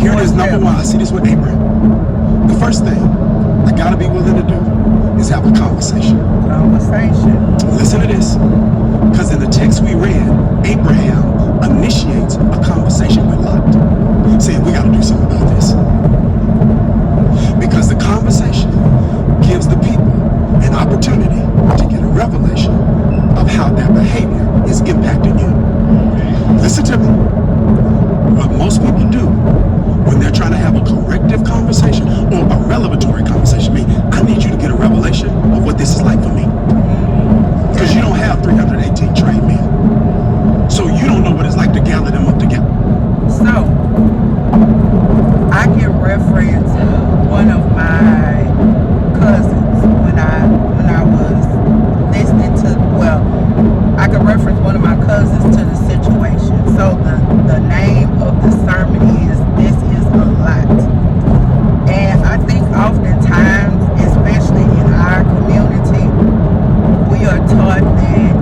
Here it is, number one. I see this with Abraham. The first thing I gotta be willing to do is have a conversation. Listen to this. Because in the text we read, Abraham initiates a conversation with Lot, saying we gotta do something about this. Because the conversation gives the people an opportunity to get a revelation of how their behavior is impacting you. Listen to me. What most people do when they're trying to have a corrective conversation or a revelatory conversation, I need you to get a revelation of what this is like for me. Because you don't have 318 trained men. So you don't know what it's like to gather them up together. So, I can reference one of my cousins when I was listening to, I can reference one of my cousins to the situation. So the name of the sermon is This Is a Lot. And I think oftentimes, especially in our community, we are taught that,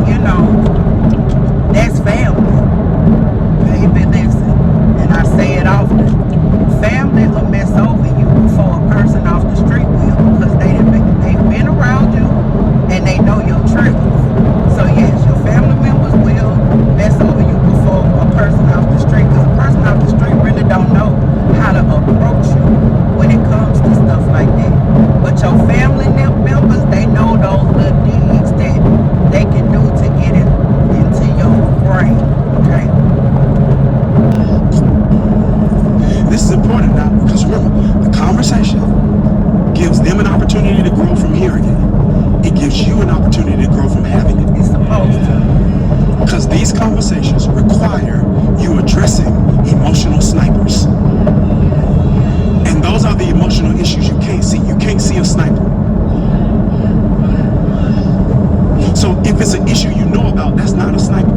that's family. Baby, listen, and I say it often. Family will mess over you before a person off the street will, because they've been around you and they know your triggers. So yes, your family members will mess over you before a person off the street, because a person off the street really don't know how to approach you when it comes to stuff like that. But your family members, they know those little deeds that they can do to get it into your brain. Okay. This is important now, because remember, the conversation gives them an opportunity to grow from hearing it. It gives you an opportunity to grow from having it. It's supposed to. Because these conversations require you addressing emotional snipers. And those are the emotional issues you can't see. You can't see a sniper. So if it's an issue you know about, that's not a sniper.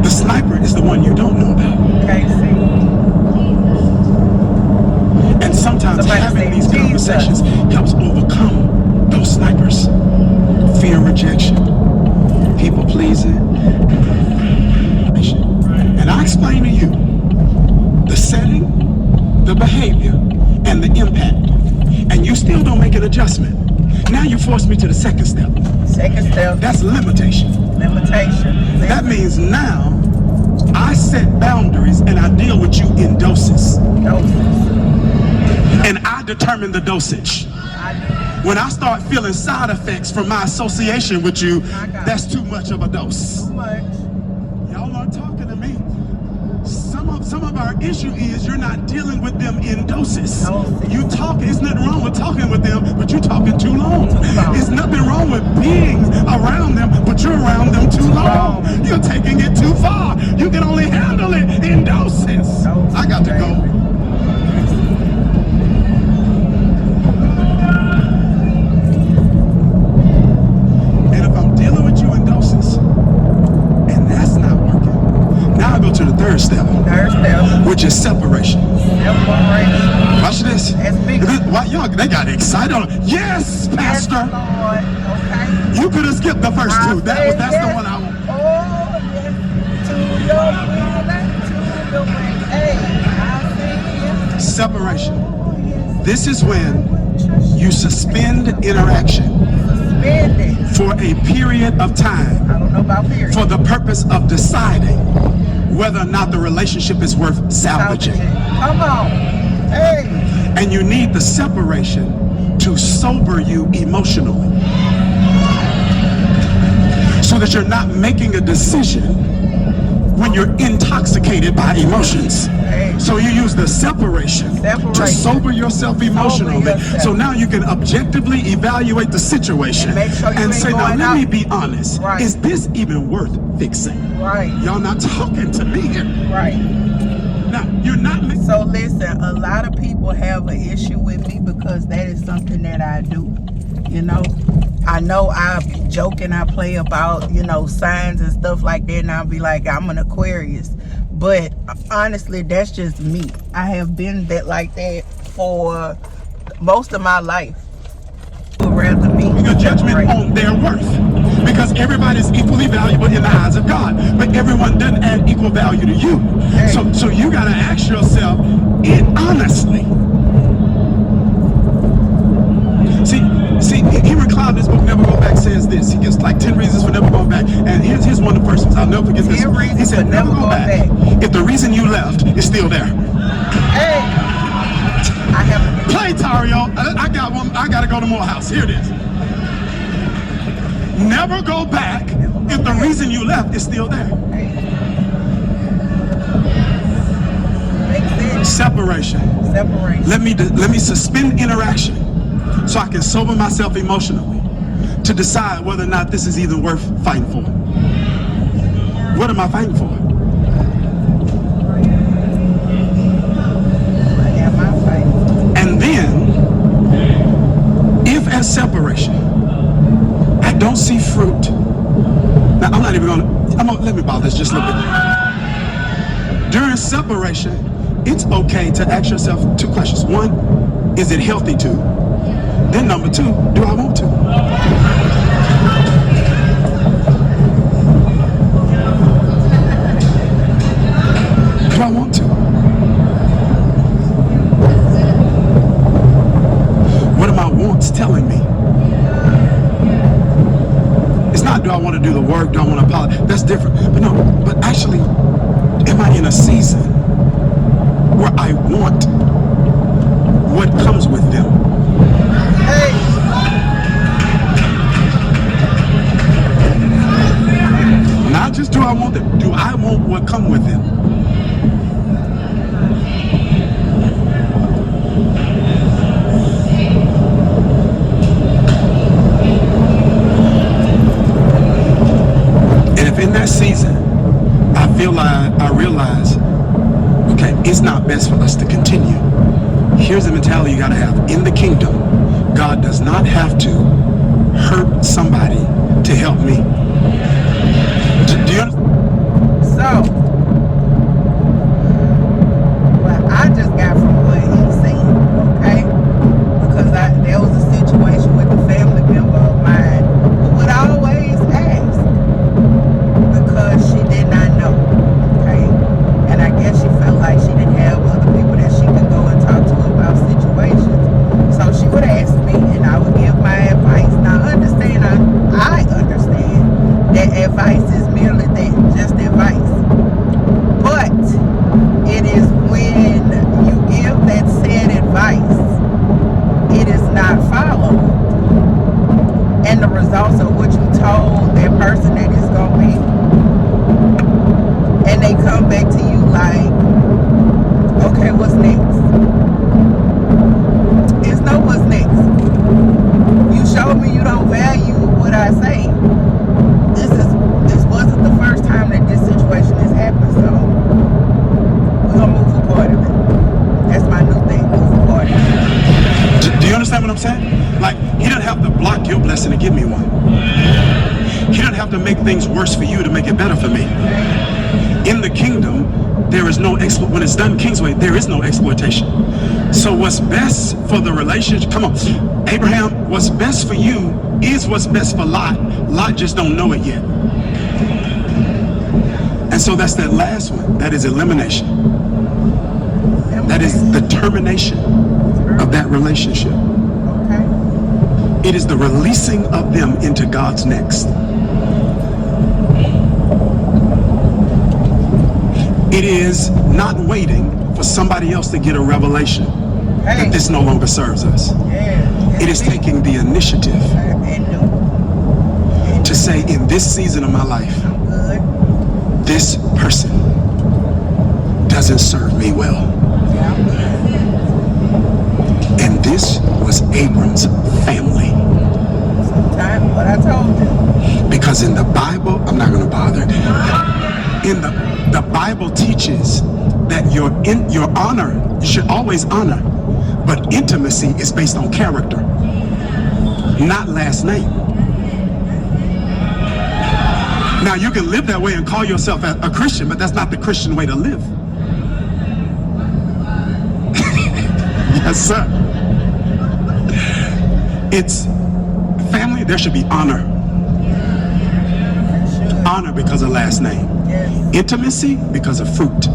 The sniper is the one you don't know about. Can't see. And sometimes having these conversations helps overcome those snipers. Fear, rejection, people pleasing. And I explain to you the setting, the behavior, and the impact. And you still don't make an adjustment. Now you force me to the second step. Second step. That's limitation. Limitation. That means now I set boundaries and I deal with you in doses. And I determine the dosage. When I start feeling side effects from my association with you, that's too much of a dose. Too much. Y'all aren't talking to me. Some of our issue is you're not dealing with them in doses. You talk, there's nothing wrong with talking with them, but you're talking too long. There's nothing wrong with being around them, but you're around them too long. You're taking it too far. You can only handle it in doses. I got to go. To the third step, which is separation. Watch this. Why y'all? They got excited. Yes, Pastor. Yes, Lord. Okay. You could have skipped the first two. That's the one I want. Oh yes, to your will, to the way. Hey, I say yes. Separation. This is when you suspend interaction for a period of time. I don't know about period. For the purpose of deciding whether or not the relationship is worth salvaging. Come on. Hey. And you need the separation to sober you emotionally. So that you're not making a decision when you're intoxicated by emotions. Hey. So you use the separation to sober yourself emotionally. So now you can objectively evaluate the situation and say, now let me be honest. Right. Is this even worth fixing? Right. Y'all not talking to me here. Right. Now, you're not. So listen, a lot of people have an issue with me because that is something that I do. I know I joke and I play about, signs and stuff like that, and I'll be like, I'm an Aquarius. But honestly, that's just me. I have been like that for most of my life. Rather me. Your judgment on their worth. Because everybody's equally valuable in the eyes of God. But everyone doesn't add equal value to you. So you got to ask yourself it honestly. See, Henry Cloud in his book Never Go Back says this. He gives like 10 reasons for never going back. And here's one of the first ones. I'll never forget this. He said, never go back if the reason you left is still there. Hey, I have Play, Tario. I got one. I got to go to Morehouse. Here it is. Never go back if the reason you left is still there. Separation. Let me suspend interaction so I can sober myself emotionally to decide whether or not this is even worth fighting for. What am I fighting for? And then, if as separation, I don't see fruit. Now, I'm not even gonna let me bother this just a little bit. During separation, it's okay to ask yourself 2 questions. 1, is it healthy to? Then number 2, do I want to? Do I want to? What are my wants telling me? It's not, do I want to do the work? Do I want to apologize? That's different. But actually, am I in a season where I want what comes with them? Not just do I want them, do I want what comes with them? And if in that season I realize, okay, it's not best for us to continue. Here's the mentality you gotta have. In the kingdom, God does not have to hurt somebody to help me. Do you understand? So, what I just got from what he said, okay? Because there was a situation with a family member of mine who would always ask because she did not know, okay? And I guess she felt like she didn't have other people that she could go and talk to about situations. So she would ask me and I would give my advice. Now understand, I understand that advice is merely that, just advice. But it is when you give that said advice, it is not followed. And the results of what you told that person that it's going to be. And they come back to you like, okay, what's next? It's no what's next. You showed me you don't value what I say. This wasn't the first time that this situation has happened, so we're gonna move accordingly. That's my new thing, move accordingly. Do you understand what I'm saying? Like, he doesn't have to block your blessing to give me one. He doesn't have to make things worse for you to make it better for me. In the kingdom, there is no when it's done King's way, there is no exploitation. So what's best for the relationship, come on, Abraham, what's best for you is what's best for Lot. Lot just don't know it yet. And so that's that last one. That is elimination. That is the termination of that relationship. Okay. It is the releasing of them into God's next. It is not waiting for somebody else to get a revelation that this no longer serves us. It is taking the initiative to say, in this season of my life, this person doesn't serve me well. And this was Abram's family. Sometimes what I told you. Because in the Bible, I'm not going to bother. In the Bible teaches that your honor, you should always honor, but intimacy is based on character, not last name. Now you can live that way and call yourself a Christian, but that's not the Christian way to live. Yes, sir. It's family, there should be honor. Honor because of last name. Yes. Intimacy because of fruit.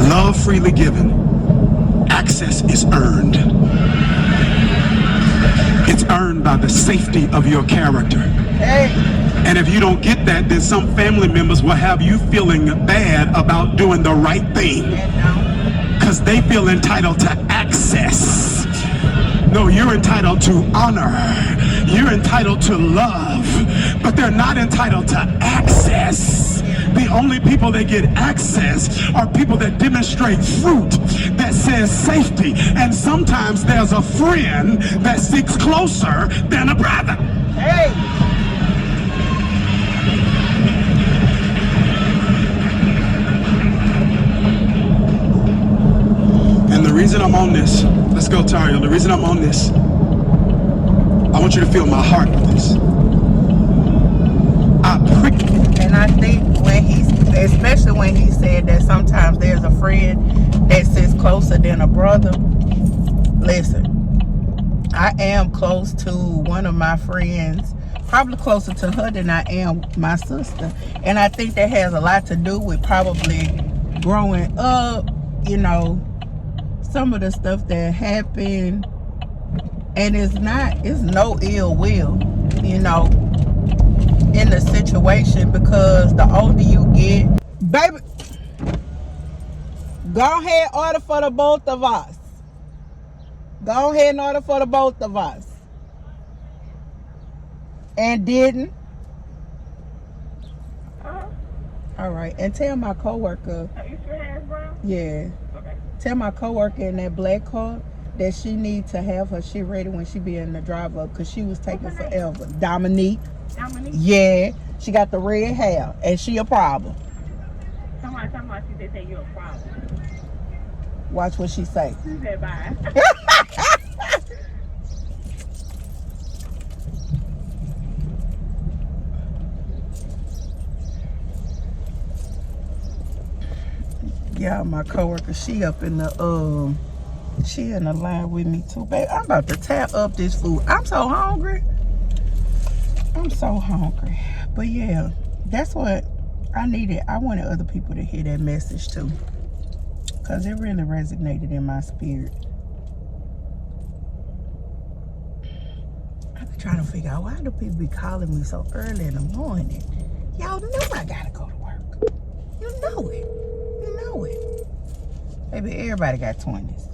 Love freely given. Access is earned. It's earned by the safety of your character. Hey. And if you don't get that, then some family members will have you feeling bad about doing the right thing. Because they feel entitled to access. No, you're entitled to honor. You're entitled to love. But they're not entitled to access. The only people that get access are people that demonstrate fruit that says safety. And sometimes there's a friend that sticks closer than a brother. Hey. And the reason I'm on this, let's go, Tario. The reason I'm on this, I want you to feel my heart with this. And I think especially when he said that sometimes there's a friend that sits closer than a brother. Listen, I am close to one of my friends, probably closer to her than I am my sister. And I think that has a lot to do with probably growing up, you know, some of the stuff that happened. And it's no ill will, you know, in the situation, because the older you get, baby, go ahead, order for the both of us. Go ahead and order for the both of us. And didn't. All right, and tell my coworker. Are you sure hands brown? Yeah. Okay. Tell my coworker in that black car that she needs to have her shit ready when she be in the drive up, because she was taking forever. Dominique. Dominique? Yeah, she got the red hair and she a problem. Somebody she say you're a problem. Watch what she say. She said bye. Yeah, my coworker, she up in the she in the line with me too, babe. I'm about to tear up this food. I'm so hungry. I'm so hungry. But yeah, that's what I needed. I wanted other people to hear that message too, because it really resonated in my spirit. I've been trying to figure out, why do people be calling me so early in the morning? Y'all know I gotta go to work. You know it. You know it. Baby, everybody got 20s.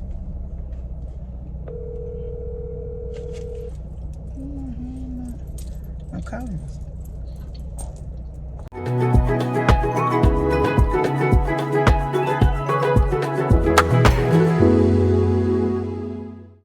I'm calling.